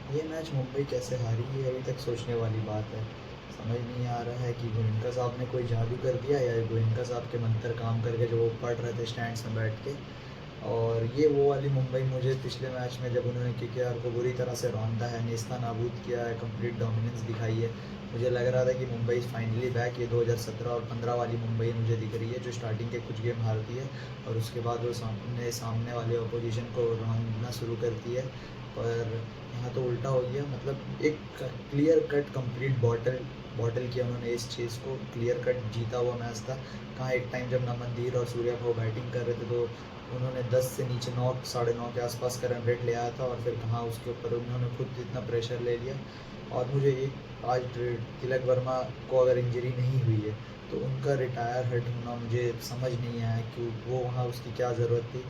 ये मैच मुंबई कैसे हारी है अभी तक सोचने वाली बात है। समझ नहीं आ रहा है कि गोयनका साहब ने कोई जादू कर दिया या गोयनका साहब के मंत्र काम करके जो वो पढ़ रहे थे स्टैंड्स में बैठ के। और ये वो वाली मुंबई मुझे पिछले मैच में जब उन्होंने केकेआर को बुरी तरह से रौंदा है, नेस्ता नाबूद किया है, कंप्लीट डोमिनेंस दिखाई है, मुझे लग रहा था कि मुंबई फाइनली बैक। ये 2017 और 15 वाली मुंबई मुझे दिख रही है जो स्टार्टिंग के कुछ गेम हारती है और उसके बाद वो सामने वाले अपोजिशन को रौंदना शुरू करती है। पर यहाँ तो उल्टा हो गया, मतलब एक clear cut complete bottle bottle किया उन्होंने इस चीज़ को। क्लियर कट जीता हुआ मैच था। कहाँ एक टाइम जब नमनदीर और सूर्या को बैटिंग कर रहे थे तो उन्होंने 10 से नीचे 9 साढ़े 9 के आसपास का रन रेट ले आया था और फिर कहाँ उसके ऊपर उन्होंने खुद इतना प्रेशर ले लिया। और मुझे एक आज तिलक वर्मा को अगर इंजरी नहीं हुई है तो उनका रिटायर हट होना मुझे समझ नहीं आया कि वो वहाँ उसकी क्या ज़रूरत थी।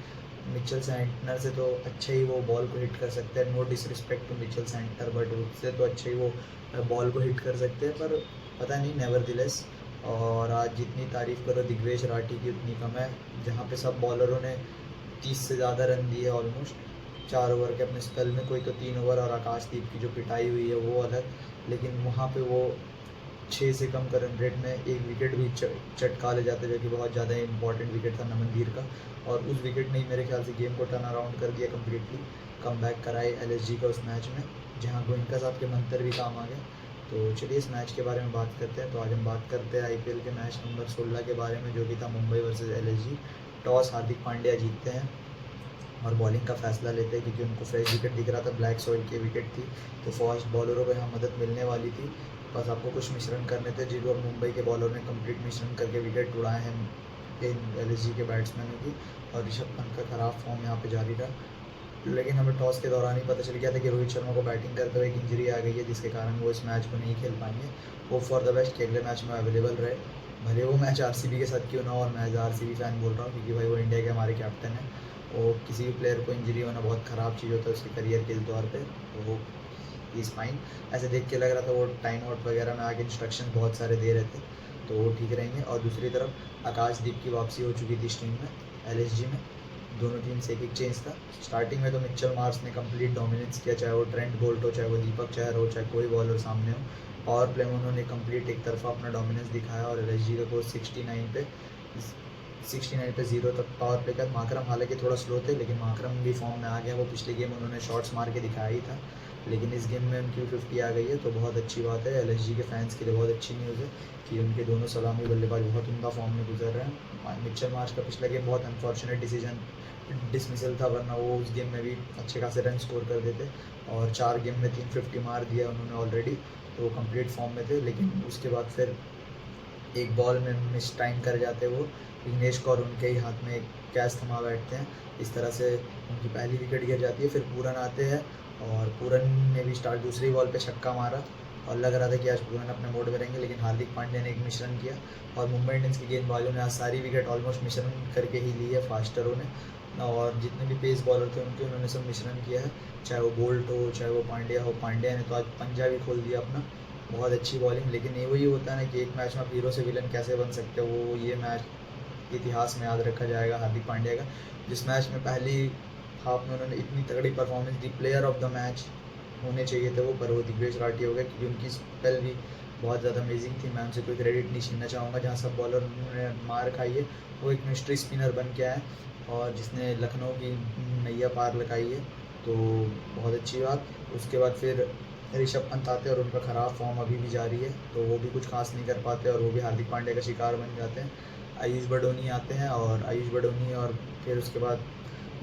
मिचेल सेंटनर से तो अच्छे ही वो बॉल को हिट कर सकते हैं, no disrespect to Mitchell Santner, but उससे तो अच्छे ही वो बॉल को हिट कर सकते हैं। पर पता नहीं, नेवरदिलेस। और आज जितनी तारीफ़ करो दिग्वेश राठी की उतनी कम है। जहाँ पे सब बॉलरों ने 30 से ज़्यादा रन दिए ऑलमोस्ट 4 ओवर के अपने स्पेल में, कोई तो 3 ओवर, और आकाशदीप की जो पिटाई हुई है वो अलग। लेकिन वहाँ पे वो 6 से कम का रन रेट में एक विकेट भी चटका ले जाते, जो कि बहुत ज़्यादा इंपॉर्टेंट विकेट था नमनदीर का। और उस विकेट ने ही मेरे ख्याल से गेम को टर्न अराउंड कर दिया कम्प्लीटली। कम बैक कराए एलएसजी का उस मैच में, जहाँ गोइंका साहब के मंत्र भी काम आ गए। तो चलिए इस मैच के बारे में बात करते हैं। तो आज हम बात करते हैं आईपीएल के मैच नंबर 16 के बारे में, जो कि था Mumbai versus LSG. Toss Hardik Pandya जीतते हैं और बॉलिंग का फैसला लेते हैं क्योंकि उनको फ्रेश विकेट दिख रहा था, ब्लैक सॉइल की विकेट थी। तो फास्ट बॉलरों को यहाँ मदद मिलने वाली थी। बस आपको कुछ मिश्रण करने थे, जिनको मुंबई के बॉलर ने कंप्लीट मिश्रण करके विकेट उड़ाए हैं इन एलएसजी के बैट्समैनों की। और ऋषभ पंत का ख़राब फॉर्म यहाँ पे जारी रहा। लेकिन हमें टॉस के दौरान ही पता चल गया था कि रोहित शर्मा को बैटिंग करते हुए एक इंजरी आ गई है, जिसके कारण वो इस मैच को नहीं खेल पाएंगे। होप फॉर द बेस्ट कि अगले मैच में अवेलेबल रहे, भले वो मैच आरसीबी के साथ क्यों ना हो। और मैं एज आरसीबी फ़ैन बोल रहा हूँ क्योंकि भाई वो इंडिया के हमारे कैप्टन हैं। और किसी भी प्लेयर को इंजरी होना बहुत ख़राब चीज़ होता है उसके करियर के तौर पर। तो वो इज़ फाइन। ऐसे देख के लग रहा था वो टाइम आउट वगैरह में आगे इंस्ट्रक्शन बहुत सारे दे रहे थे, तो वो ठीक रहेंगे। और दूसरी तरफ आकाशदीप की वापसी हो चुकी थी इस टीम में, एलएसजी में। दोनों टीम से एक एक चेंज था। स्टार्टिंग में तो मिचेल मार्श ने कंप्लीट डोमिनेंस किया, चाहे वो ट्रेंट बोल्ट हो, चाहे वो दीपक चहर हो, चाहे कोई बॉलर सामने हो। पावर प्ले में उन्होंने कंप्लीट एक तरफा अपना डोमिनेंस दिखाया और एलएसजी का कोर्स 69 पे 0 तक पावर प्ले का। माकरम हालांकि थोड़ा स्लो थे, लेकिन माकरम भी फॉर्म में आ गया। वो पिछले गेम उन्होंने शॉट्स मार के दिखाया ही था, लेकिन इस गेम में उनकी 50 आ गई है, तो बहुत अच्छी बात है। एलएसजी के फैंस के लिए बहुत अच्छी न्यूज़ है कि उनके दोनों सलामी बल्लेबाज बहुत उम्दा फॉर्म में गुजर रहे हैं। मिचेल मार्श का पिछला गेम बहुत अनफॉर्चुनेट डिसीजन डिसमिसल था, वरना वो उस गेम में भी अच्छे खासे रन स्कोर कर देते। और 4 गेम में 350 मार दिया उन्होंने ऑलरेडी, तो वो कंप्लीट फॉर्म में थे। लेकिन उसके बाद फिर एक बॉल में मिस टाइम कर जाते वो विघ्नेश कौर, उनके ही हाथ में एक कैच थमा बैठते हैं। इस तरह से उनकी पहली विकेट गिर जाती है। फिर पूरन आते हैं और पूरन ने भी स्टार्ट दूसरी बॉल पे छक्का मारा और लग रहा था कि आज पूरन अपने मोड में रहेंगे, लेकिन हार्दिक पांड्या ने एक मिश्रण किया और मुंबई इंडियंस के गेंदबाजों ने आज सारी विकेट ऑलमोस्ट मिश्रण करके ही ली है, फास्टरों ने। और जितने भी पेस बॉलर थे उनके उन्होंने सब मिश्रण किया है, चाहे वो बोल्ट हो चाहे वो पांड्या हो। पांड्या ने तो आज पंजा भी खोल दिया अपना, बहुत अच्छी बॉलिंग। लेकिन ये वही होता है ना कि एक मैच में आप हीरो से विलन कैसे बन सकते हो, वो ये मैच इतिहास में याद रखा जाएगा हार्दिक पांड्या का। जिस मैच में पहली हाफ में उन्होंने इतनी तगड़ी performance the, player of the match होने चाहिए थे वो, पर वो दिग्वेश राठी हो गए क्योंकि उनकी स्पेल भी बहुत ज़्यादा अमेजिंग थी। मैं उनसे कोई क्रेडिट नहीं छीनना चाहूँगा। जहाँ सब बॉलर ने मार खाई है, वो एक मिस्ट्री स्पिनर बन के आए और जिसने लखनऊ की नैया पार लगाई है, तो बहुत अच्छी बात। उसके बाद फिर ऋषभ पंत आते हैं और उनका ख़राब फॉर्म अभी भी जारी है, तो वो भी कुछ खास नहीं कर पाते और वो भी हार्दिक पांड्या का शिकार बन जाते हैं। आयुष बडोनी आते हैं और आयुष बडोनी और फिर उसके बाद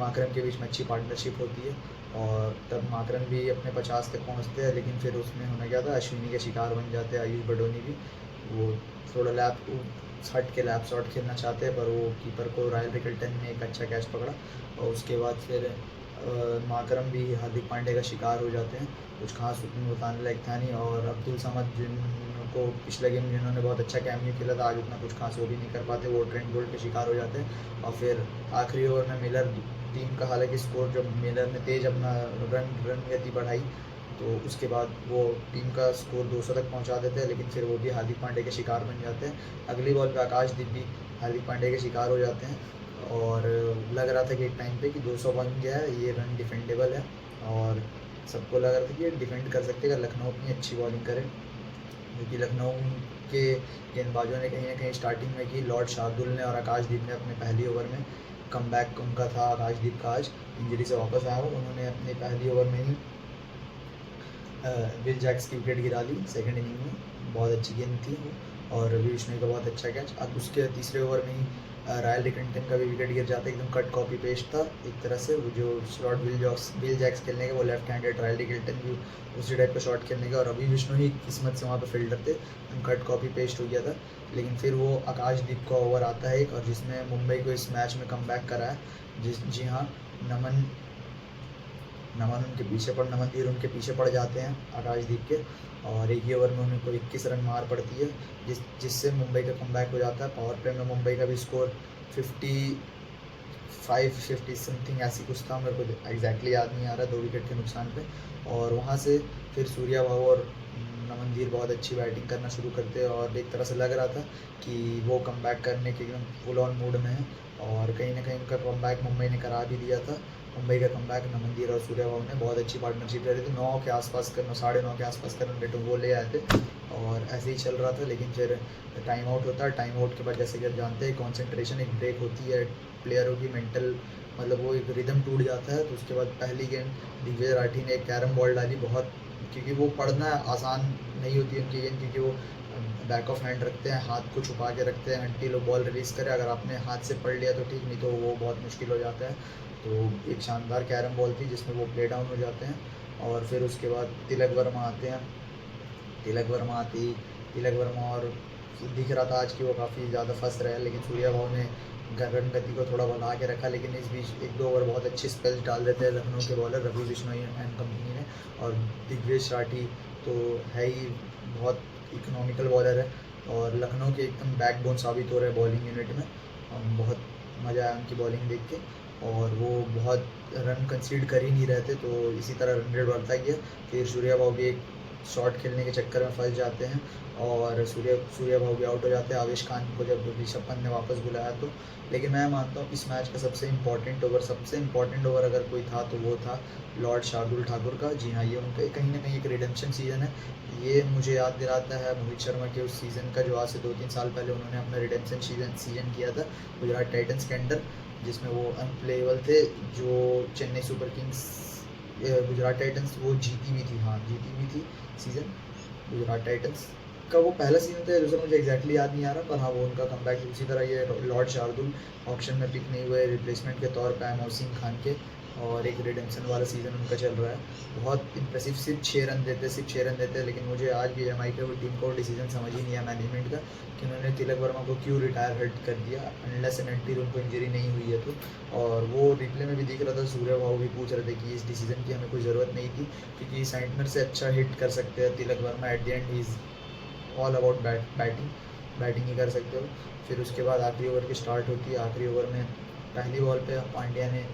माकरम के बीच में अच्छी पार्टनरशिप होती है और तब माकरम भी अपने 50 तक पहुंचते हैं। लेकिन फिर उसमें होना क्या था, अश्विनी के शिकार बन जाते हैं आयुष बडोनी भी। वो थोड़ा लैप हट के लैप शॉट खेलना चाहते हैं, पर वो कीपर को रायल रिकल्टन ने एक अच्छा कैच पकड़ा और उसके बाद फिर माकरम भी हार्दिक पांड्या का शिकार हो जाते हैं। कुछ खास उसमें बताने लायक था नहीं। और अब्दुल समद, जिनको पिछले गेम जिन्होंने बहुत अच्छा कैमियो खेला था, आज उतना कुछ खास वो भी नहीं कर पाते, वो ट्रेंट बोल्ट के शिकार हो जाते हैं। और फिर आखिरी ओवर में मिलर, टीम का हालांकि स्कोर जब मिलर ने तेज़ अपना रन गति बढ़ाई तो उसके बाद वो टीम का स्कोर 200 तक पहुंचा देते हैं, लेकिन फिर वो भी हार्दिक पांड्या के शिकार बन जाते हैं। अगली बॉल पे आकाशदीप भी हार्दिक पांड्या के शिकार हो जाते हैं और लग रहा था कि एक टाइम पे कि 200 बन गया है, ये रन डिफेंडेबल है और सबको लग रहा था कि ये डिफेंड कर सकते हैं अगर लखनऊ अपनी अच्छी बॉलिंग करे, क्योंकि लखनऊ के गेंदबाजों ने कहीं ना कहीं स्टार्टिंग में की। लॉर्ड शार्दुल ने और आकाशदीप ने अपने पहली ओवर में कमबैक उनका था, आकाशदीप का आज इंजरी से वापस आया हो, उन्होंने अपनी पहली ओवर में ही विल जैक्स की विकेट गिरा ली सेकंड इनिंग में, बहुत अच्छी गेंद थी और रवि बिश्नोई का बहुत अच्छा कैच। अब उसके तीसरे ओवर में ही रायल रिकंटन का भी विकेट गिर जाता है, एकदम कट कॉपी पेस्ट था एक तरह से। वो जो शॉट विल जैक्स खेलने के वो लेफ्ट हैंडेड, रायल रिकंटन भी उसी टाइप का शॉट खेलने का और रवि बिश्नोई किस्मत से वहाँ पे फील्डर थे, एकदम कट कॉपी पेस्ट हो गया था। लेकिन फिर वो आकाशदीप का ओवर आता है एक, और जिसमें मुंबई को इस मैच में कम करा है। जी हाँ, नमन उनके पीछे नमनदीर उनके पीछे पड़ जाते हैं आकाशदीप के, और एक ही ओवर में उनको 21 रन मार पड़ती है, जिससे मुंबई का कमबैक हो जाता है। पावर प्ले में मुंबई का भी स्कोर 50 समथिंग ऐसी कुछ था, मेरे को एग्जैक्टली याद नहीं आ रहा, 2 विकेट के नुकसान पे। और वहाँ से फिर सूर्या भाऊ और नमनदीर बहुत अच्छी बैटिंग करना शुरू करते हैं, और एक तरह से लग रहा था कि वो कमबैक करने के एकदम फुल ऑन मूड में है, और कहीं ना कहीं उनका कमबैक मुंबई ने करा भी दिया था। मुंबई का कमबैक नमनदीर और सूर्या भाऊ ने बहुत अच्छी पार्टनरशिप रही थी, 9 के आसपास कर 9:30 के आसपास का रन रेट वो ले आए थे, और ऐसे ही चल रहा था। लेकिन फिर टाइम आउट होता है, टाइम आउट के बाद जैसे कि आप जानते हैं कॉन्सेंट्रेशन एक ब्रेक होती है प्लेयरों की, मेंटल मतलब वो एक रिदम टूट जाता है। तो उसके बाद पहली गेंद दिग्विजय राठी ने एक कैरम बॉल डाली, बहुत, क्योंकि वो पढ़ना आसान नहीं होती उनकी गेंद, क्योंकि वो बैक ऑफ हैंड रखते हैं, हाथ को छुपा के रखते हैं अंटिल वो बॉल रिलीज़ करे। अगर आपने हाथ से पढ़ लिया तो ठीक, नहीं तो वो बहुत मुश्किल हो जाता है। तो एक शानदार कैरम बॉल थी जिसमें वो प्ले डाउन हो जाते हैं, और फिर उसके बाद तिलक वर्मा आते हैं। तिलक वर्मा और दिख रहा था आज कि वो काफ़ी ज़्यादा फंस रहे हैं, लेकिन सूर्या भाऊ ने रन गति को थोड़ा बढ़ा के रखा। लेकिन इस बीच 1-2 ओवर बहुत अच्छे स्पेल्स डाल देते हैं लखनऊ के bowler Ravi Bishnoi and company ने, और दिग्विजय राठी तो है ही बहुत इकोनॉमिकल बॉलर है, और लखनऊ के एकदम बैकबोन साबित हो रहे हैं बॉलिंग यूनिट में। बहुत मज़ा आया उनकी बॉलिंग देख के, और वो बहुत रन कंसीड कर ही नहीं रहे थे, तो इसी तरह रन रेट बढ़ता गया। फिर सूर्या भाऊ भी एक शॉट खेलने के चक्कर में फंस जाते हैं, और सूर्या भाऊ भी आउट हो जाते हैं आवेश खान को जब ऋषभ पंत ने वापस बुलाया तो। लेकिन मैं मानता हूँ इस मैच का सबसे इम्पॉर्टेंट ओवर अगर कोई था तो वो था लॉर्ड शार्दुल ठाकुर का। जी हाँ, ये उनका कहीं ना कहीं एक रिडेम्पशन सीजन है। ये मुझे याद दिलाता है मोहित शर्मा के उस सीज़न का, जो आज से 2-3 साल पहले उन्होंने अपना रिडेम्पशन सीजन किया था गुजरात टाइटन्स के अंडर, जिसमें वो अनप्लेएबल थे। जो Chennai Super Kings Gujarat titans वो जीती भी थी सीज़न गुजरात टाइटन्स का। वो पहला सीज़न था, दूसरा मुझे एग्जैक्टली याद नहीं आ रहा, पर हाँ वो उनका कमबैक। उसी तरह ये लॉर्ड शार्दुल ऑप्शन में पिक नहीं हुए, रिप्लेसमेंट के तौर पे मोहसिन खान के, और एक रिडेम्पशन वाला सीज़न उनका चल रहा है। बहुत इंप्रेसिव, सिर्फ 6 रन देते हैं। लेकिन मुझे आज भी एम आई के टीम को डिसीजन समझ ही नहीं आया मैनेजमेंट का कि उन्होंने तिलक वर्मा को क्यों रिटायर हट कर दिया, अनलेस एंड अनटिल उनको इंजरी नहीं हुई है तो। और वो रिप्ले में भी दिख रहा था, सूर्या भाऊ भी पूछ रहे थे कि इस डिसीजन की हमें कोई ज़रूरत नहीं थी, क्योंकि सेंटनर से अच्छा हिट कर सकते हैं Tilak Varma. At the end he is all about batting ही कर सकते हो। फिर उसके बाद आखिरी ओवर की स्टार्ट होती है। आखिरी ओवर में पहली बॉल पे पांड्या ने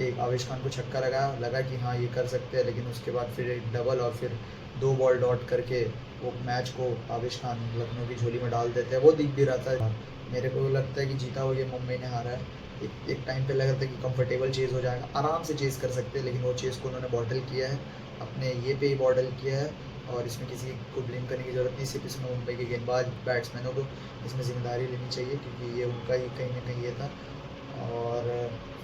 एक आवेश खान को छक्का लगा कि हाँ ये कर सकते हैं, लेकिन उसके बाद फिर एक डबल और फिर 2 बॉल डॉट करके वो मैच को आवेश खान लखनऊ की झोली में डाल देते हैं। वो दिख भी रहा था, मेरे को लगता है कि जीता हुआ ये मुंबई ने हारा है। एक टाइम पे लग रहा था कि कंफर्टेबल चेज़ हो जाएगा, आराम से चेज़ कर सकते हैं, लेकिन वो चेज़ को उन्होंने बॉटल किया है, अपने ये पे ही बॉटल किया है, और इसमें किसी को ब्लेम करने की ज़रूरत नहीं। सिर्फ इसमें मुंबई के गेंदबाज बैट्समैनों को इसमें जिम्मेदारी लेनी चाहिए, क्योंकि ये उनका ही कहीं ना कहीं ये था। और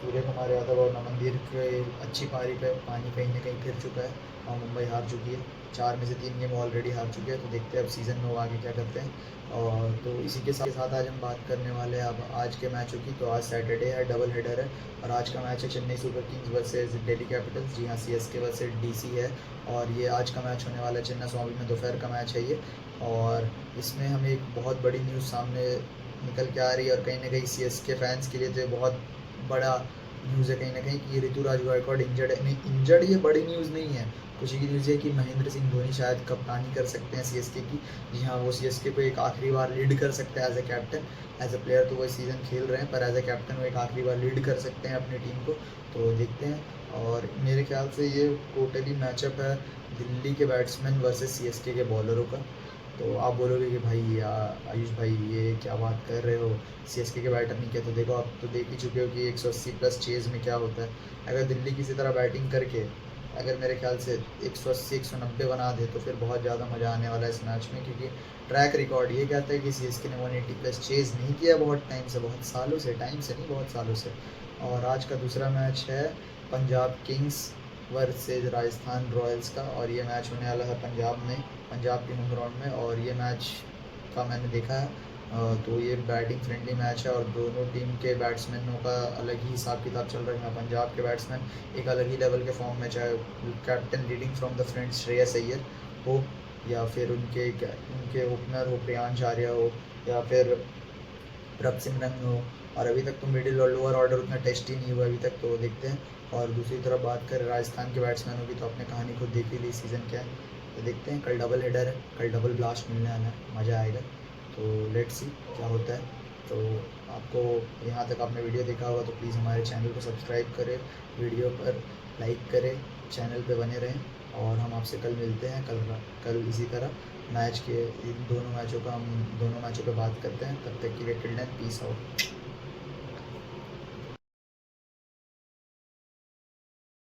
सूर्य कुमार यादव और नमनदीर के अच्छी पारी पे पानी कहीं ना कहीं फिर चुका है, और मुंबई हार चुकी है। 4 में से 3 गेम ऑलरेडी हार चुके हैं, तो देखते हैं अब सीज़न में वो आगे क्या करते हैं। और तो इसी के साथ आज हम बात करने वाले हैं अब आज के मैचों की। तो आज सैटरडे है, डबल हेडर है, और आज का मैच है Chennai Super Kings versus Delhi Capitals. जी हाँ, CSK वर्सेस DC है, और ये आज का मैच होने वाला है चेन्नई स्वामी में, दोपहर का मैच है ये। और इसमें हमें एक बहुत बड़ी न्यूज़ सामने निकल के आ रही है, और कहीं ना कहीं CSK फैंस के लिए तो बहुत बड़ा न्यूज़ है कहीं ना कहीं कि ऋतुराज गायकवाड़ इंजर्ड है। नहीं, इंजर्ड ये बड़ी न्यूज़ नहीं है, खुशी की न्यूज़ है कि महेंद्र सिंह धोनी शायद कप्तानी कर सकते हैं CSK की। जी हाँ, वो CSK को एक आखिरी बार लीड कर सकते हैं as a captain. As a player तो वो सीज़न खेल रहे हैं, पर एज ए कैप्टन वो एक आखिरी बार लीड कर सकते हैं अपनी टीम को, तो देखते हैं। और मेरे ख्याल से ये टोटली मैचअप है दिल्ली के बैट्समैन वर्सेस CSK के बॉलरों का। तो आप बोलोगे कि भाई आयुष भाई ये क्या बात कर रहे हो, CSK के बैटर नहीं किया, तो देखो आप तो देख ही चुके हो कि 180 प्लस चेज़ में क्या होता है। अगर दिल्ली किसी तरह बैटिंग करके अगर मेरे ख्याल से 180-190 बना दे तो फिर बहुत ज़्यादा मज़ा आने वाला है इस मैच में, क्योंकि ट्रैक रिकॉर्ड ये कहता है कि सीएसके ने 180 प्लस चेज़ नहीं किया बहुत टाइम से, बहुत सालों से, टाइम से नहीं बहुत सालों से। और आज का दूसरा मैच है Punjab Kings versus Rajasthan Royals का, और ये मैच होने वाला है पंजाब में, पंजाब के होम ग्राउंड में। और ये मैच का मैंने देखा है, तो ये बैटिंग फ्रेंडली मैच है और दोनों टीम के बैट्समैनों का अलग ही हिसाब किताब चल रहा है। पंजाब के बैट्समैन एक अलग ही लेवल के फॉर्म में, चाहे captain leading from the front Shreyas Iyer हो, या फिर उनके ओपनर हो प्रियांश आर्या हो, या फिर प्रभसिमरन हो। और अभी तक तो मिडिल और लोअर ऑर्डर उतना टेस्ट ही नहीं हुआ अभी तक, तो देखते हैं। और दूसरी तरफ बात करें राजस्थान के बैट्समैनों की, तो आपने कहानी खुद देखी ली सीज़न क्या है। तो देखते हैं, कल डबल हेडर है, कल डबल ब्लास्ट मिलने वाला है, मज़ा आएगा। तो लेट्स सी क्या होता है। तो आपको यहाँ तक आपने वीडियो देखा होगा तो प्लीज़ हमारे चैनल को सब्सक्राइब करें, वीडियो पर लाइक करें, चैनल पे बने रहें। और हम आपसे कल मिलते हैं, कल इसी तरह मैच के इन दोनों मैचों का हम दोनों मैचों पे बात करते हैं। तब तक के लिए टिल देन पीस आउट।